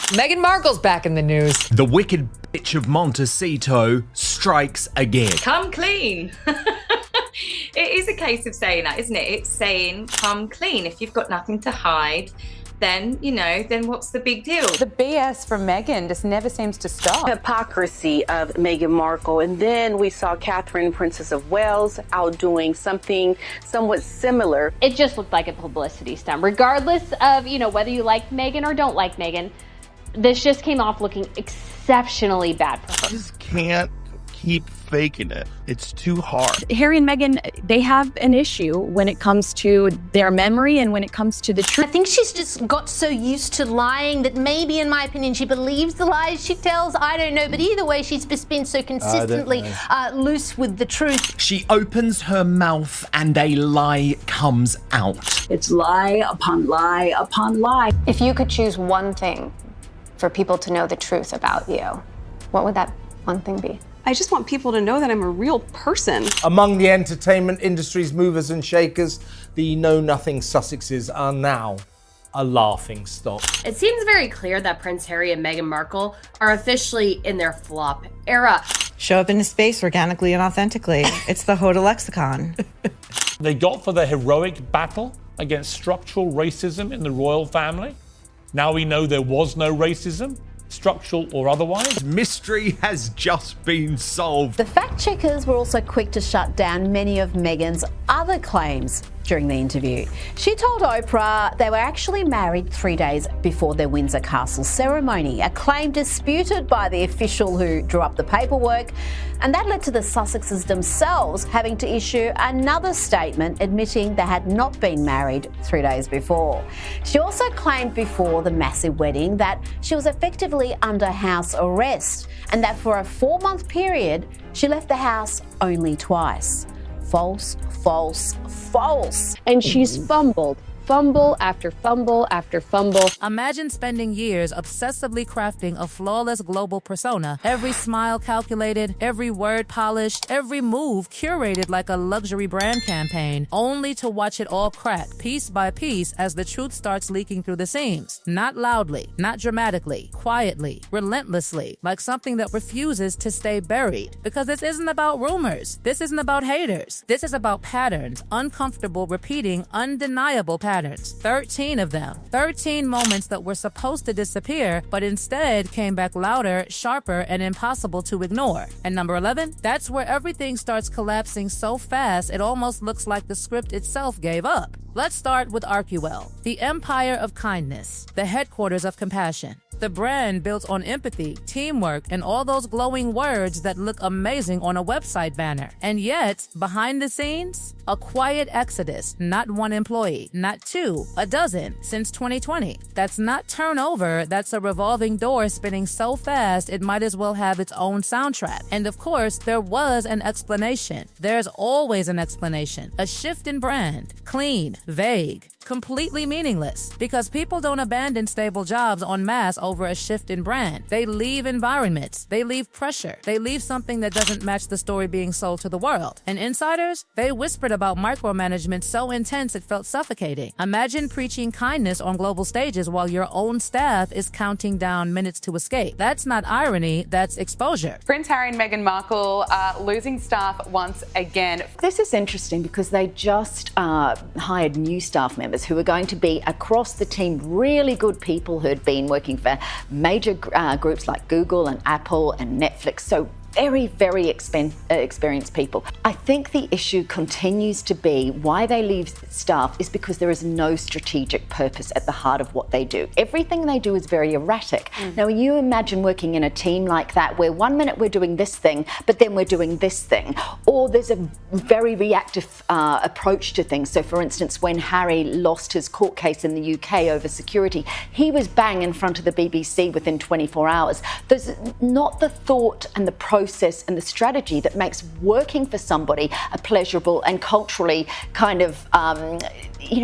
Meghan Markle's back in the news. The wicked bitch of Montecito strikes again. Come clean. It is a case of saying that, isn't it? It's saying come clean. If you've got nothing to hide, then, then what's the big deal? The BS from Meghan just never seems to stop. Hypocrisy of Meghan Markle. And then we saw Catherine, Princess of Wales, out doing something somewhat similar. It just looked like a publicity stunt. Regardless of, whether you like Meghan or don't like Meghan, this just came off looking exceptionally bad for her. I just can't keep faking it. It's too hard. Harry and Meghan, they have an issue when it comes to their memory and when it comes to the truth. I think she's just got so used to lying that maybe, in my opinion, she believes the lies she tells. I don't know, but either way, she's just been so consistently loose with the truth. She opens her mouth and a lie comes out. It's lie upon lie upon lie. If you could choose one thing for people to know the truth about you, what would that one thing be? I just want people to know that I'm a real person. Among the entertainment industry's movers and shakers, the know-nothing Sussexes are now a laughing stock. It seems very clear that Prince Harry and Meghan Markle are officially in their flop era. Show up in his space organically and authentically. It's the Hoda lexicon. They got for their heroic battle against structural racism in the royal family. Now we know there was no racism, structural or otherwise. Mystery has just been solved. The fact checkers were also quick to shut down many of Meghan's other claims during the interview. She told Oprah they were actually married 3 days before their Windsor Castle ceremony, a claim disputed by the official who drew up the paperwork, and that led to the Sussexes themselves having to issue another statement admitting they had not been married 3 days before. She also claimed before the massive wedding that she was effectively under house arrest and that for a 4-month period she left the house only twice. False, false, false. And she's fumble after fumble after fumble. Imagine spending years obsessively crafting a flawless global persona, every smile calculated, every word polished, every move curated like a luxury brand campaign, only to watch it all crack piece by piece as the truth starts leaking through the seams. Not loudly, not dramatically, quietly, relentlessly, like something that refuses to stay buried. Because this isn't about rumors. This isn't about haters. This is about patterns, uncomfortable, repeating, undeniable patterns. 13 of them. 13 moments that were supposed to disappear, but instead came back louder, sharper, and impossible to ignore. And number 11, that's where everything starts collapsing so fast it almost looks like the script itself gave up. Let's start with Archewell, the empire of kindness, the headquarters of compassion. The brand built on empathy, teamwork, and all those glowing words that look amazing on a website banner. And yet, behind the scenes, a quiet exodus. Not one employee, not two, a dozen since 2020. That's not turnover, that's a revolving door spinning so fast it might as well have its own soundtrack. And of course, there was an explanation. There's always an explanation. A shift in brand. Clean, vague, completely meaningless, because people don't abandon stable jobs en masse over a shift in brand. They leave environments, they leave pressure, they leave something that doesn't match the story being sold to the world. And insiders, they whispered about micromanagement so intense it felt suffocating. Imagine preaching kindness on global stages while your own staff is counting down minutes to escape. That's not irony, that's exposure. Prince Harry and Meghan Markle are losing staff once again. This is interesting because they just hired new staff members who are going to be across the team, really good people who had been working for major groups like Google and Apple and Netflix. So very, very experienced people. I think the issue continues to be why they leave staff is because there is no strategic purpose at the heart of what they do. Everything they do is very erratic. Now, you imagine working in a team like that where 1 minute we're doing this thing, but then we're doing this thing. Or there's a very reactive approach to things. So, for instance, when Harry lost his court case in the UK over security, he was bang in front of the BBC within 24 hours. There's not the thought and the process and the strategy that makes working for somebody a pleasurable and culturally kind of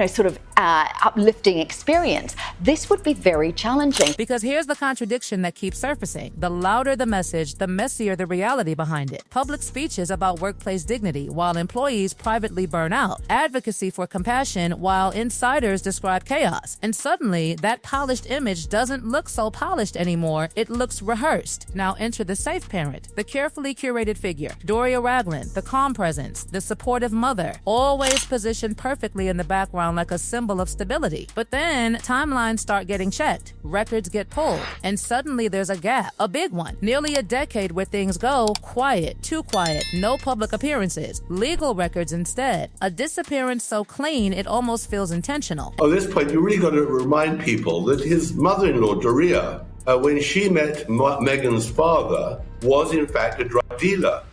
sort of uplifting experience. This would be very challenging. Because here's the contradiction that keeps surfacing. The louder the message, the messier the reality behind it. Public speeches about workplace dignity while employees privately burn out. Advocacy for compassion while insiders describe chaos. And suddenly, that polished image doesn't look so polished anymore. It looks rehearsed. Now enter the safe parent, the carefully curated figure. Doria Ragland, the calm presence, the supportive mother, always positioned perfectly in the background like a symbol of stability. But then timelines start getting checked, records get pulled, and suddenly there's a gap, a big one. Nearly a decade where things go quiet, too quiet, no public appearances, legal records instead. A disappearance so clean it almost feels intentional. At this point, you really got to remind people that his mother-in-law, Doria, when she met Meghan's father, was in fact a drug dealer.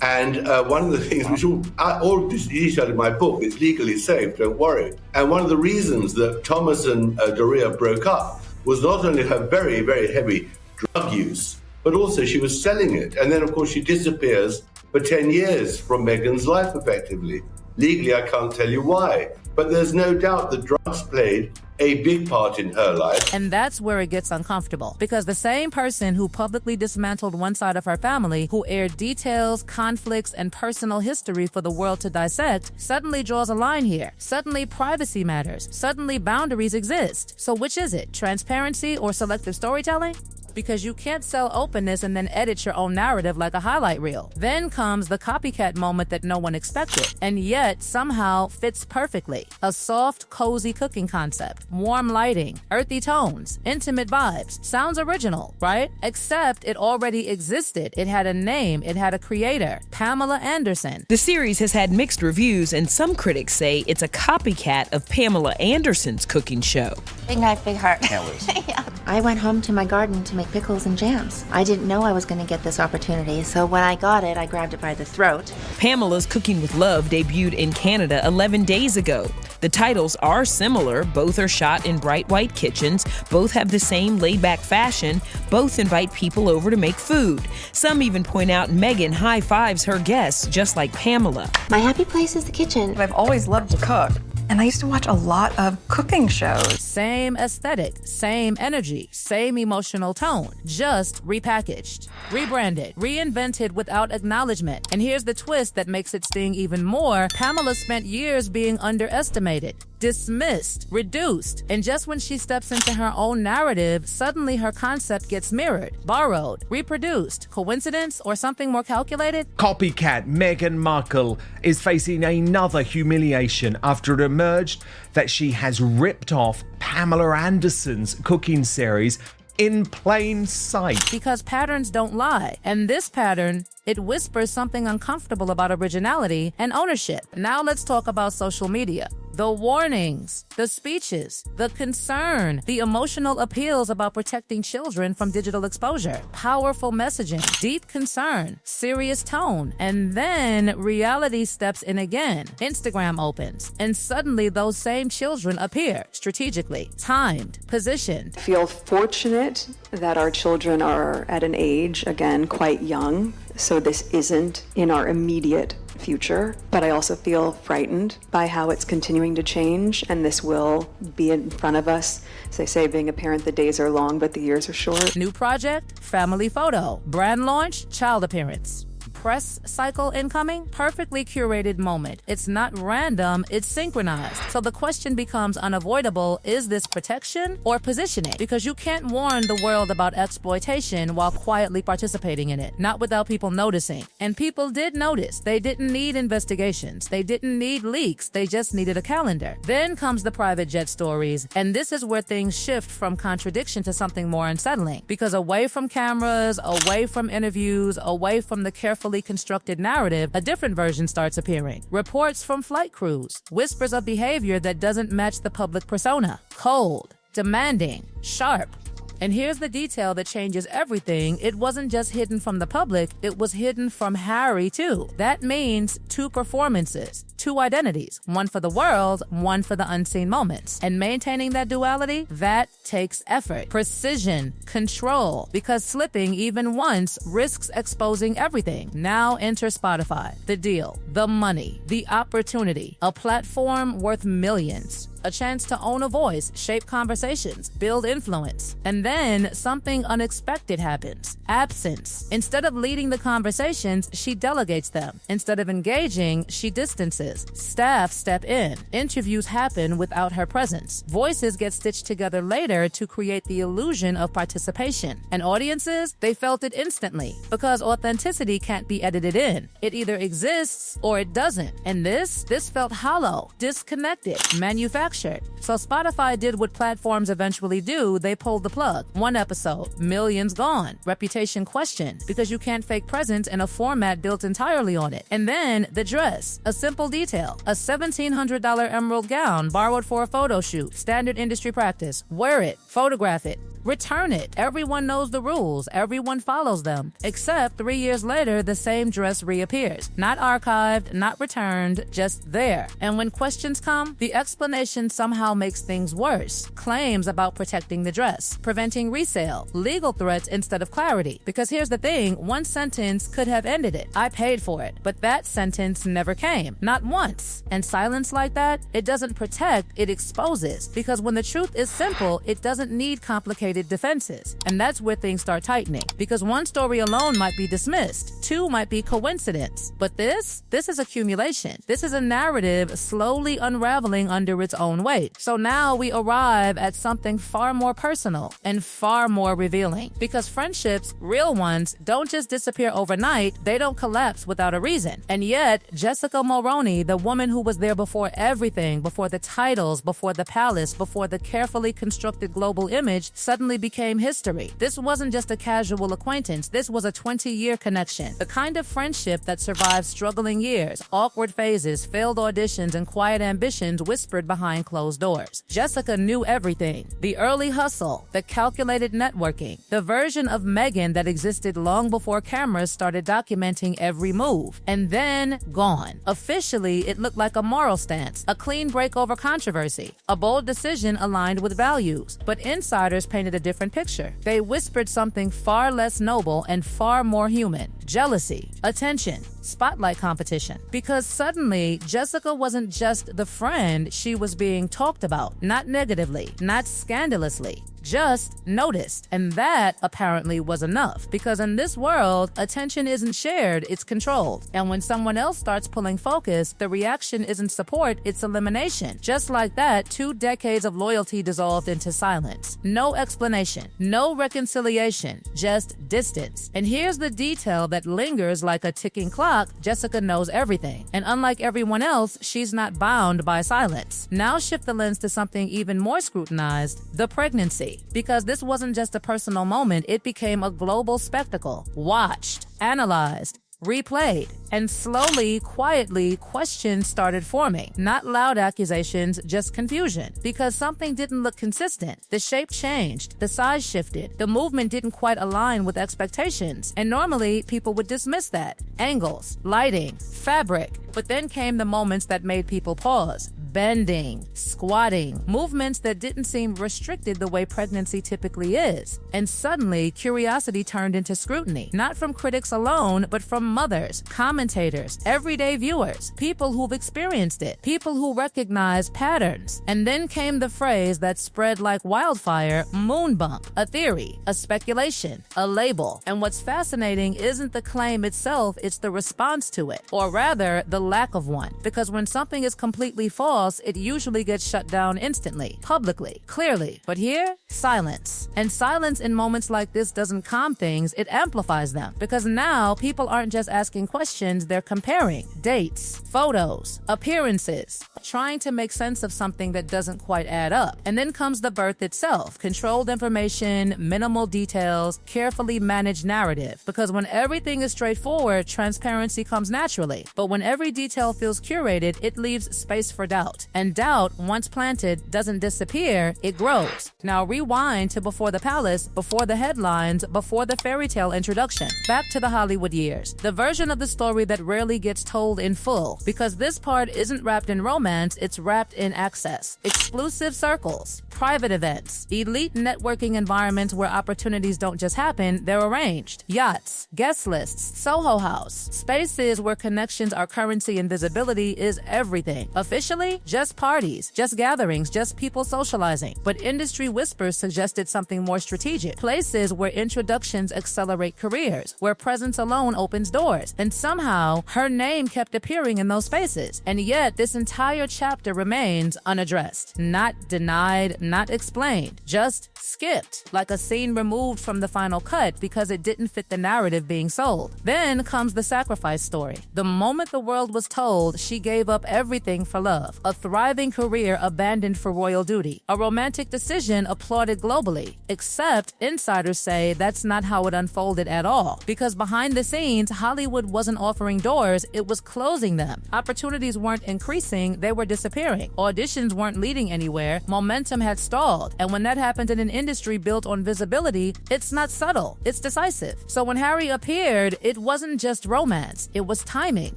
And one of the things, which all detailed in my book, is legally safe, don't worry. And one of the reasons that Thomas and Doria broke up was not only her very, very heavy drug use, but also she was selling it. And then, of course, she disappears for 10 years from Meghan's life, effectively. Legally, I can't tell you why. But there's no doubt that drugs played a big part in her life. And that's where it gets uncomfortable. Because the same person who publicly dismantled one side of her family, who aired details, conflicts, and personal history for the world to dissect, suddenly draws a line here. Suddenly privacy matters. Suddenly boundaries exist. So which is it? Transparency or selective storytelling? Because you can't sell openness and then edit your own narrative like a highlight reel. Then comes the copycat moment that no one expected, and yet somehow fits perfectly. A soft, cozy cooking concept, warm lighting, earthy tones, intimate vibes. Sounds original, right? Except it already existed. It had a name, it had a creator, Pamela Anderson. The series has had mixed reviews, and some critics say it's a copycat of Pamela Anderson's cooking show. Big knife, big heart. Yeah. I went home to my garden to make pickles and jams. I didn't know I was going to get this opportunity, so when I got it, I grabbed it by the throat. Pamela's Cooking with Love debuted in Canada 11 days ago. The titles are similar. Both are shot in bright white kitchens. Both have the same laid-back fashion. Both invite people over to make food. Some even point out Meghan high-fives her guests, just like Pamela. My happy place is the kitchen. I've always loved to cook. And I used to watch a lot of cooking shows. Same aesthetic, same energy, same emotional tone, just repackaged, rebranded, reinvented without acknowledgement. And here's the twist that makes it sting even more. Pamela spent years being underestimated, dismissed, reduced. And just when she steps into her own narrative, suddenly her concept gets mirrored, borrowed, reproduced. Coincidence or something more calculated? Copycat Meghan Markle is facing another humiliation after it emerged that she has ripped off Pamela Anderson's cooking series in plain sight. Because patterns don't lie. And this pattern, it whispers something uncomfortable about originality and ownership. Now let's talk about social media. The warnings, the speeches, the concern, the emotional appeals about protecting children from digital exposure, powerful messaging, deep concern, serious tone, and then reality steps in again. Instagram opens, and suddenly those same children appear strategically, timed, positioned. I feel fortunate that our children are at an age, again, quite young, so this isn't in our immediate future, but I also feel frightened by how it's continuing to change, and this will be in front of us. As they say, being a parent, the days are long, but the years are short. New project, family photo, brand launch, child appearance. Press cycle incoming, perfectly curated moment. It's not random, it's synchronized. So the question becomes unavoidable, is this protection or positioning? Because you can't warn the world about exploitation while quietly participating in it, not without people noticing. And people did notice. They didn't need investigations. They didn't need leaks. They just needed a calendar. Then comes the private jet stories, and this is where things shift from contradiction to something more unsettling. Because away from cameras, away from interviews, away from the carefully constructed narrative, a different version starts appearing. Reports from flight crews, whispers of behavior that doesn't match the public persona. Cold, demanding, sharp. And here's the detail that changes everything. It wasn't just hidden from the public, it was hidden from Harry too. That means 2 performances, 2 identities, one for the world, one for the unseen moments. And maintaining that duality, that takes effort, precision, control, because slipping even once risks exposing everything. Now enter Spotify, the deal, the money, the opportunity, a platform worth millions. A chance to own a voice, shape conversations, build influence. And then something unexpected happens. Absence. Instead of leading the conversations, she delegates them. Instead of engaging, she distances. Staff step in. Interviews happen without her presence. Voices get stitched together later to create the illusion of participation. And audiences, they felt it instantly. Because authenticity can't be edited in. It either exists or it doesn't. And this felt hollow, disconnected, manufactured. So Spotify did what platforms eventually do. They pulled the plug. 1 episode, millions gone. Reputation questioned because you can't fake presence in a format built entirely on it. And then the dress, a simple detail, a $1,700 emerald gown borrowed for a photo shoot, standard industry practice. Wear it, photograph it, return it. Everyone knows the rules. Everyone follows them. Except 3 years later, the same dress reappears. Not archived, not returned, just there. And when questions come, the explanation somehow makes things worse. Claims about protecting the dress, preventing resale, legal threats instead of clarity. Because here's the thing, one sentence could have ended it. I paid for it. But that sentence never came. Not once. And silence like that, it doesn't protect, it exposes. Because when the truth is simple, it doesn't need complicated defenses. And that's where things start tightening. Because one story alone might be dismissed. 2 might be coincidence. But this is accumulation. This is a narrative slowly unraveling under its own weight. So now we arrive at something far more personal and far more revealing. Because friendships, real ones, don't just disappear overnight. They don't collapse without a reason. And yet, Jessica Mulroney, the woman who was there before everything, before the titles, before the palace, before the carefully constructed global image, suddenly became history. This wasn't just a casual acquaintance. This was a 20-year connection. The kind of friendship that survives struggling years, awkward phases, failed auditions, and quiet ambitions whispered behind closed doors. Jessica knew everything. The early hustle, the calculated networking, the version of Meghan that existed long before cameras started documenting every move. And then, gone. Officially, it looked like a moral stance, a clean break over controversy, a bold decision aligned with values. But insiders painted a different picture. They whispered something far less noble and far more human. Jealousy, attention, spotlight competition. Because suddenly, Jessica wasn't just the friend, she was being talked about. Not negatively, not scandalously, just noticed. And that apparently was enough. Because in this world, attention isn't shared, it's controlled. And when someone else starts pulling focus, the reaction isn't support, it's elimination. Just like that, 2 decades of loyalty dissolved into silence. No explanation, no reconciliation, just distance. And here's the detail that lingers like a ticking clock. Jessica knows everything. And unlike everyone else, she's not bound by silence. Now shift the lens to something even more scrutinized, the pregnancy. Because this wasn't just a personal moment, it became a global spectacle. Watched, analyzed, replayed, and slowly, quietly, questions started forming. Not loud accusations, just confusion. Because something didn't look consistent. The shape changed, the size shifted, the movement didn't quite align with expectations. And normally, people would dismiss that. Angles, lighting, fabric. But then came the moments that made people pause. Bending, squatting, movements that didn't seem restricted the way pregnancy typically is. And suddenly, curiosity turned into scrutiny. Not from critics alone, but from mothers, commentators, everyday viewers, people who've experienced it, people who recognize patterns. And then came the phrase that spread like wildfire, moon bump, a theory, a speculation, a label. And what's fascinating isn't the claim itself, it's the response to it, or rather, the lack of one. Because when something is completely false, it usually gets shut down instantly, publicly, clearly. But here, silence. And silence in moments like this doesn't calm things, it amplifies them. Because now people aren't just asking questions, they're comparing dates, photos, appearances, trying to make sense of something that doesn't quite add up. And then comes the birth itself, controlled information, minimal details, carefully managed narrative. Because when everything is straightforward, transparency comes naturally. But when every detail feels curated, it leaves space for doubt. doubt. And doubt, once planted, doesn't disappear, it grows. Now rewind to before the palace, before the headlines, before the fairy tale introduction. Back to the Hollywood years. The version of the story that rarely gets told in full, because this part isn't wrapped in romance, it's wrapped in access. Exclusive circles, private events, elite networking environments where opportunities don't just happen, they're arranged. Yachts, guest lists, Soho House, spaces where connections are currency and visibility is everything. Officially, just parties, just gatherings, just people socializing. But industry whispers suggested something more strategic. Places where introductions accelerate careers, where presence alone opens doors. And somehow, her name kept appearing in those spaces. And yet, this entire chapter remains unaddressed. Not denied, not explained, just skipped, like a scene removed from the final cut because it didn't fit the narrative being sold. Then comes the sacrifice story. The moment the world was told, she gave up everything for love. A thriving career abandoned for royal duty. A romantic decision applauded globally. Except, insiders say that's not how it unfolded at all. Because behind the scenes, Hollywood wasn't offering doors, it was closing them. Opportunities weren't increasing, they were disappearing. Auditions weren't leading anywhere, momentum had stalled. And when that happens in an industry built on visibility, it's not subtle, it's decisive. So when Harry appeared, it wasn't just romance, it was timing.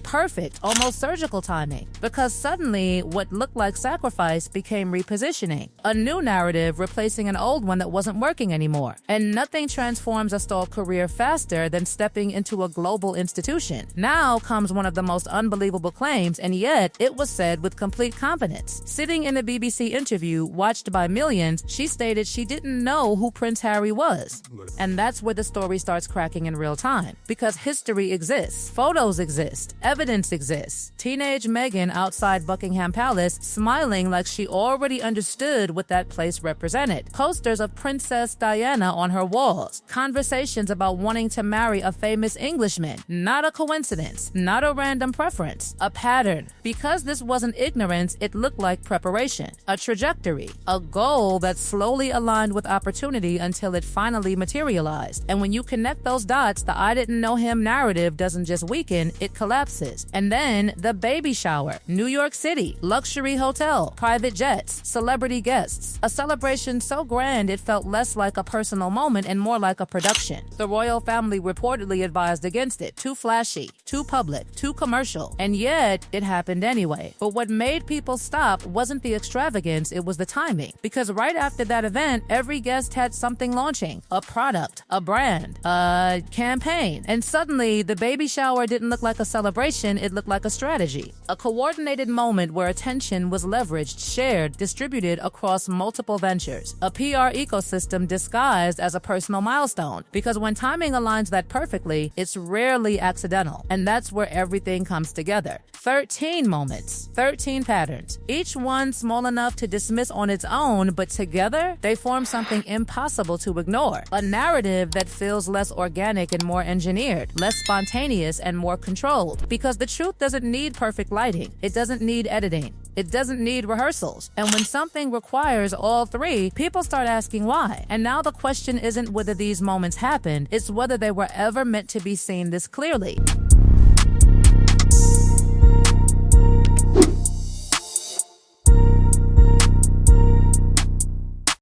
Perfect, almost surgical timing. Because suddenly, what looked like sacrifice became repositioning. A new narrative replacing an old one that wasn't working anymore. And nothing transforms a stalled career faster than stepping into a global institution. Now comes one of the most unbelievable claims, and yet it was said with complete confidence. Sitting in a BBC interview watched by millions, she stated she didn't know who Prince Harry was. And that's where the story starts cracking in real time. Because history exists, photos exist, evidence exists. Teenage Meghan outside Buckingham Palace, smiling like she already understood what that place represented. Posters of Princess Diana on her walls. Conversations about wanting to marry a famous Englishman. Not a coincidence, not a random preference, a pattern. Because this wasn't ignorance, it looked like preparation, a trajectory, a goal that slowly aligned with opportunity until it finally materialized. And when you connect those dots, the I didn't know him narrative doesn't just weaken, it collapses. And then the baby shower, New York City, luxury hotel, private jets, celebrity guests, a celebration so grand it felt less like a personal moment and more like a production. The royal family reportedly advised against it. Too flashy, too public, too commercial. And yet, it happened anyway. But what made people stop wasn't the extravagance, it was the timing. Because right after that event, every guest had something launching. A product, a brand, a campaign. And suddenly, the baby shower didn't look like a celebration, it looked like a strategy. A coordinated moment where attention was leveraged, shared, distributed across multiple ventures. A PR ecosystem disguised as a personal milestone. Because when timing aligns that perfectly, it's rarely accidental. And that's where everything comes together. 13 moments, 13 patterns, each one small enough to dismiss on its own, but together, they form something impossible to ignore. A narrative that feels less organic and more engineered, less spontaneous and more controlled. Because the truth doesn't need perfect lighting. It doesn't need editing. It doesn't need rehearsals. And when something requires all three, people start asking why. And now the question isn't whether these moments happened, it's whether they were ever meant to be seen this clearly.